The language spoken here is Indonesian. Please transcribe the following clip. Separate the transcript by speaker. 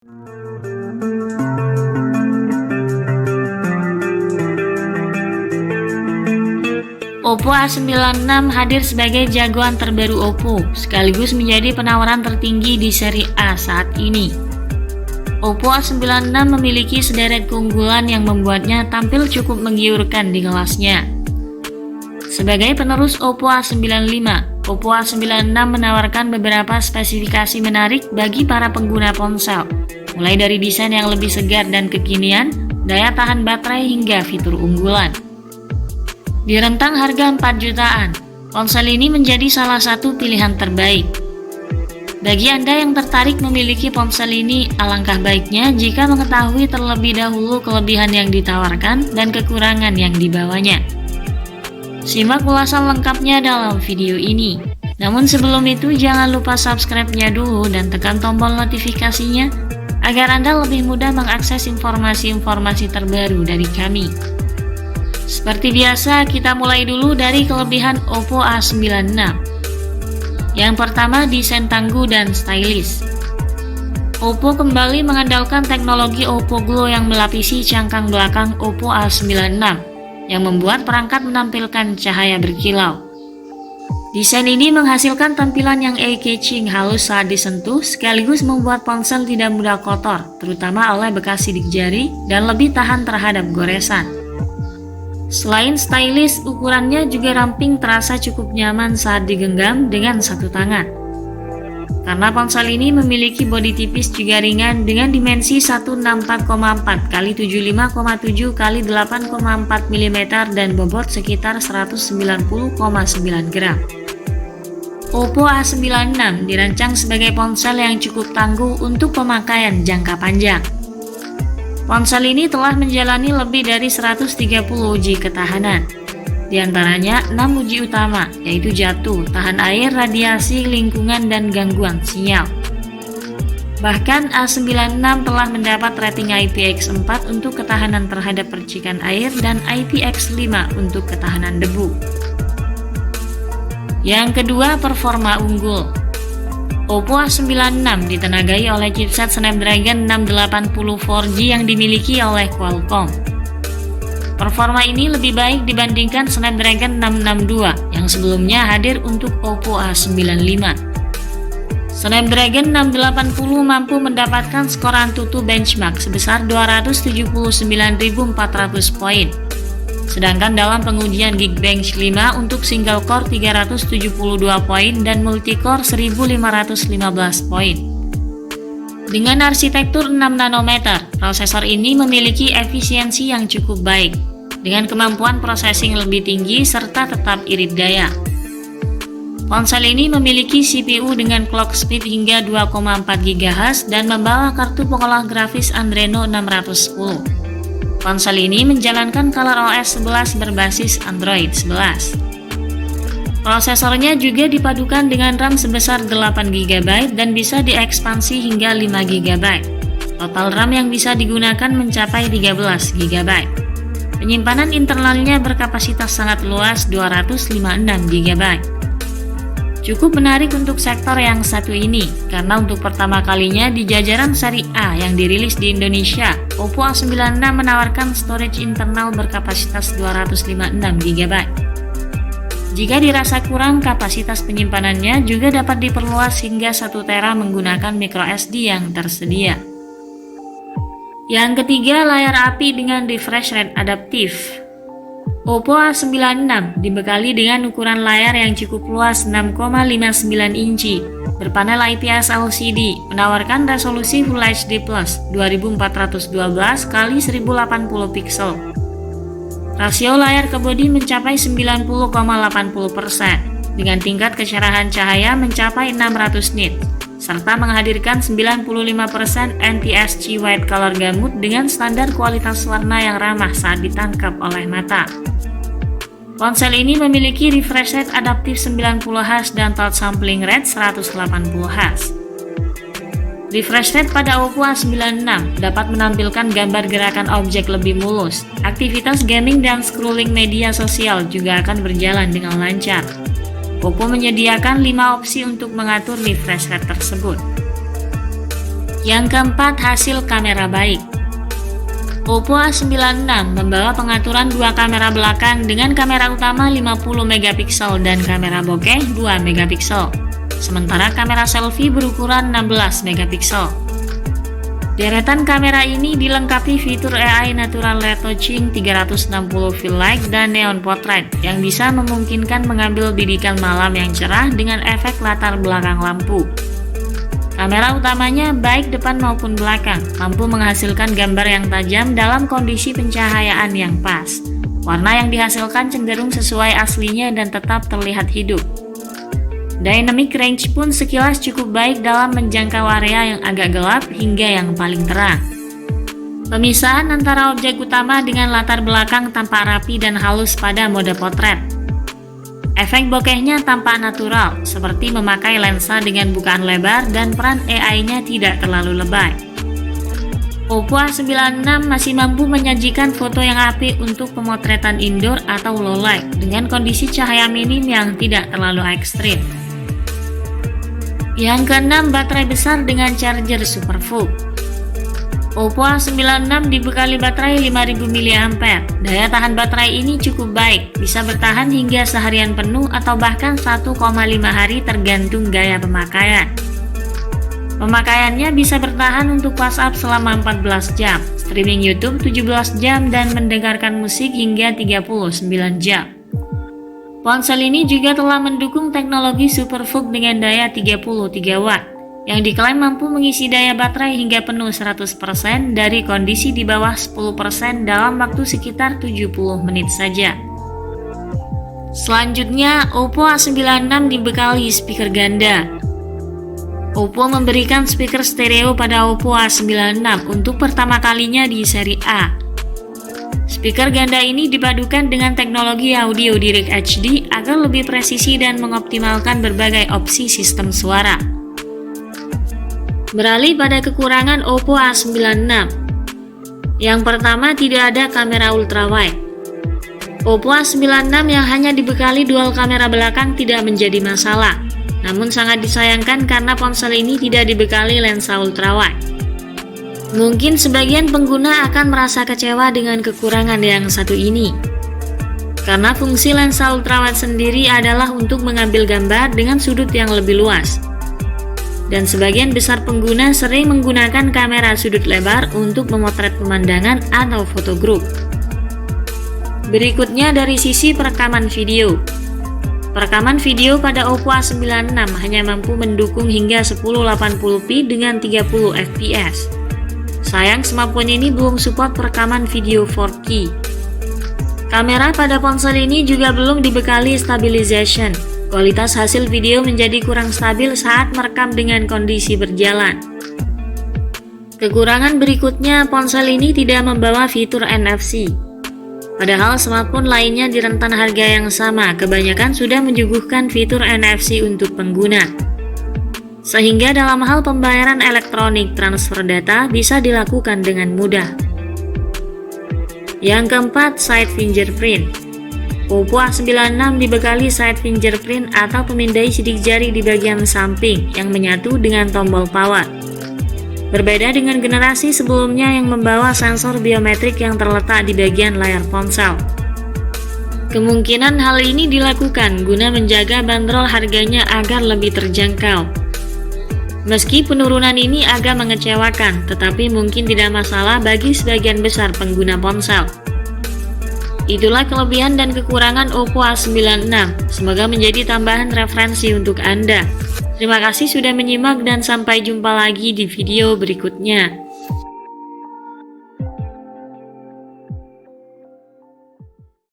Speaker 1: Oppo A96 hadir sebagai jagoan terbaru Oppo, sekaligus menjadi penawaran tertinggi di seri A saat ini. Oppo A96 memiliki sederet keunggulan yang membuatnya tampil cukup menggiurkan di kelasnya. Sebagai penerus Oppo A95, Oppo A96 menawarkan beberapa spesifikasi menarik bagi para pengguna ponsel, mulai dari desain yang lebih segar dan kekinian, daya tahan baterai hingga fitur unggulan. Di rentang harga 4 jutaan, ponsel ini menjadi salah satu pilihan terbaik. Bagi Anda yang tertarik memiliki ponsel ini, alangkah baiknya jika mengetahui terlebih dahulu kelebihan yang ditawarkan dan kekurangan yang dibawanya. Simak ulasan lengkapnya dalam video ini. Namun sebelum itu jangan lupa subscribe-nya dulu dan tekan tombol notifikasinya agar Anda lebih mudah mengakses informasi-informasi terbaru dari kami. Seperti biasa, kita mulai dulu dari kelebihan Oppo A96. Yang pertama, desain tangguh dan stylish. Oppo kembali mengandalkan teknologi Oppo Glow yang melapisi cangkang belakang Oppo A96, yang membuat perangkat menampilkan cahaya berkilau. Desain ini menghasilkan tampilan yang eye-catching halus saat disentuh, sekaligus membuat ponsel tidak mudah kotor, terutama oleh bekas sidik jari, dan lebih tahan terhadap goresan. Selain stylish, ukurannya juga ramping terasa cukup nyaman saat digenggam dengan satu tangan. Karena ponsel ini memiliki bodi tipis juga ringan dengan dimensi 164,4 x 75,7 x 8,4 mm dan bobot sekitar 190,9 gram. Oppo A96 dirancang sebagai ponsel yang cukup tangguh untuk pemakaian jangka panjang. Ponsel ini telah menjalani lebih dari 130 uji ketahanan. Di antaranya 6 uji utama, yaitu jatuh, tahan air, radiasi, lingkungan, dan gangguan sinyal. Bahkan A96 telah mendapat rating IPX4 untuk ketahanan terhadap percikan air dan IPX5 untuk ketahanan debu. Yang kedua, performa unggul. Oppo A96 ditenagai oleh chipset Snapdragon 680 4G yang dimiliki oleh Qualcomm. Performa ini lebih baik dibandingkan Snapdragon 662 yang sebelumnya hadir untuk Oppo A95. Snapdragon 680 mampu mendapatkan skor AnTuTu benchmark sebesar 279.400 poin. Sedangkan dalam pengujian Geekbench 5 untuk single core 372 poin dan multicore 1515 poin. Dengan arsitektur 6 nanometer, prosesor ini memiliki efisiensi yang cukup baik, dengan kemampuan processing lebih tinggi serta tetap irit daya. Ponsel ini memiliki CPU dengan clock speed hingga 2,4 GHz dan membawa kartu pengolah grafis Adreno 610. Ponsel ini menjalankan ColorOS 11 berbasis Android 11. Prosesornya juga dipadukan dengan RAM sebesar 8 GB dan bisa diekspansi hingga 5 GB. Total RAM yang bisa digunakan mencapai 13 GB. Penyimpanan internalnya berkapasitas sangat luas 256 GB. Cukup menarik untuk sektor yang satu ini, karena untuk pertama kalinya di jajaran seri A yang dirilis di Indonesia, Oppo A96 menawarkan storage internal berkapasitas 256 GB. Jika dirasa kurang, kapasitas penyimpanannya juga dapat diperluas hingga 1 tera menggunakan microSD yang tersedia. Yang ketiga, layar API dengan refresh rate adaptif. Oppo A96 dibekali dengan ukuran layar yang cukup luas 6,59 inci, berpanel IPS LCD, menawarkan resolusi Full HD+ 2412 x 1080 pixel. Rasio layar ke bodi mencapai 90,80%, dengan tingkat kecerahan cahaya mencapai 600 nit, serta menghadirkan 95% NTSC White Color Gamut dengan standar kualitas warna yang ramah saat ditangkap oleh mata. Ponsel ini memiliki refresh rate adaptif 90Hz dan touch sampling rate 180Hz. Refresh rate pada Oppo A96 dapat menampilkan gambar gerakan objek lebih mulus. Aktivitas gaming dan scrolling media sosial juga akan berjalan dengan lancar. Oppo menyediakan 5 opsi untuk mengatur refresh rate tersebut. Yang keempat, hasil kamera baik. Oppo A96 membawa pengaturan dua kamera belakang dengan kamera utama 50 megapiksel dan kamera bokeh 2 megapiksel. Sementara kamera selfie berukuran 16 megapiksel. Deretan kamera ini dilengkapi fitur AI Natural Retouching 360 Fill Light dan Neon Portrait yang bisa memungkinkan mengambil bidikan malam yang cerah dengan efek latar belakang lampu. Kamera utamanya baik depan maupun belakang, mampu menghasilkan gambar yang tajam dalam kondisi pencahayaan yang pas. Warna yang dihasilkan cenderung sesuai aslinya dan tetap terlihat hidup. Dynamic range pun sekilas cukup baik dalam menjangkau area yang agak gelap hingga yang paling terang. Pemisahan antara objek utama dengan latar belakang tampak rapi dan halus pada mode potret. Efek bokehnya tampak natural, seperti memakai lensa dengan bukaan lebar dan peran AI-nya tidak terlalu lebay. Oppo A96 masih mampu menyajikan foto yang apik untuk pemotretan indoor atau low light dengan kondisi cahaya minim yang tidak terlalu ekstrim. Yang keenam, baterai besar dengan charger SuperVOOC. Oppo A96 dibekali baterai 5000 mAh. Daya tahan baterai ini cukup baik, bisa bertahan hingga seharian penuh atau bahkan 1,5 hari tergantung gaya pemakaian. Pemakaiannya bisa bertahan untuk WhatsApp selama 14 jam, streaming YouTube 17 jam, dan mendengarkan musik hingga 39 jam. Ponsel ini juga telah mendukung teknologi SuperVOOC dengan daya 33 watt, yang diklaim mampu mengisi daya baterai hingga penuh 100% dari kondisi di bawah 10% dalam waktu sekitar 70 menit saja. Selanjutnya, Oppo A96 dibekali speaker ganda. Oppo memberikan speaker stereo pada Oppo A96 untuk pertama kalinya di seri A. Speaker ganda ini dipadukan dengan teknologi audio Direct HD agar lebih presisi dan mengoptimalkan berbagai opsi sistem suara. Beralih pada kekurangan Oppo A96. Yang pertama, tidak ada kamera ultrawide. Oppo A96 yang hanya dibekali dual kamera belakang tidak menjadi masalah, namun sangat disayangkan karena ponsel ini tidak dibekali lensa ultrawide. Mungkin sebagian pengguna akan merasa kecewa dengan kekurangan yang satu ini, karena fungsi lensa ultrawide sendiri adalah untuk mengambil gambar dengan sudut yang lebih luas. Dan sebagian besar pengguna sering menggunakan kamera sudut lebar untuk memotret pemandangan atau foto grup. Berikutnya dari sisi perekaman video. Perekaman video pada Oppo A96 hanya mampu mendukung hingga 1080p dengan 30 fps. Sayang, smartphone ini belum support perekaman video 4K. Kamera pada ponsel ini juga belum dibekali stabilization. Kualitas hasil video menjadi kurang stabil saat merekam dengan kondisi berjalan. Kekurangan berikutnya, ponsel ini tidak membawa fitur NFC. Padahal smartphone lainnya di rentan harga yang sama kebanyakan sudah menyuguhkan fitur NFC untuk pengguna. Sehingga dalam hal pembayaran elektronik, transfer data bisa dilakukan dengan mudah. Yang keempat, side fingerprint. Oppo A96 dibekali side fingerprint atau pemindai sidik jari di bagian samping yang menyatu dengan tombol power. Berbeda dengan generasi sebelumnya yang membawa sensor biometrik yang terletak di bagian layar ponsel. Kemungkinan hal ini dilakukan guna menjaga bandrol harganya agar lebih terjangkau. Meski penurunan ini agak mengecewakan, tetapi mungkin tidak masalah bagi sebagian besar pengguna ponsel. Itulah kelebihan dan kekurangan Oppo A96. Semoga menjadi tambahan referensi untuk Anda. Terima kasih sudah menyimak dan sampai jumpa lagi di video berikutnya.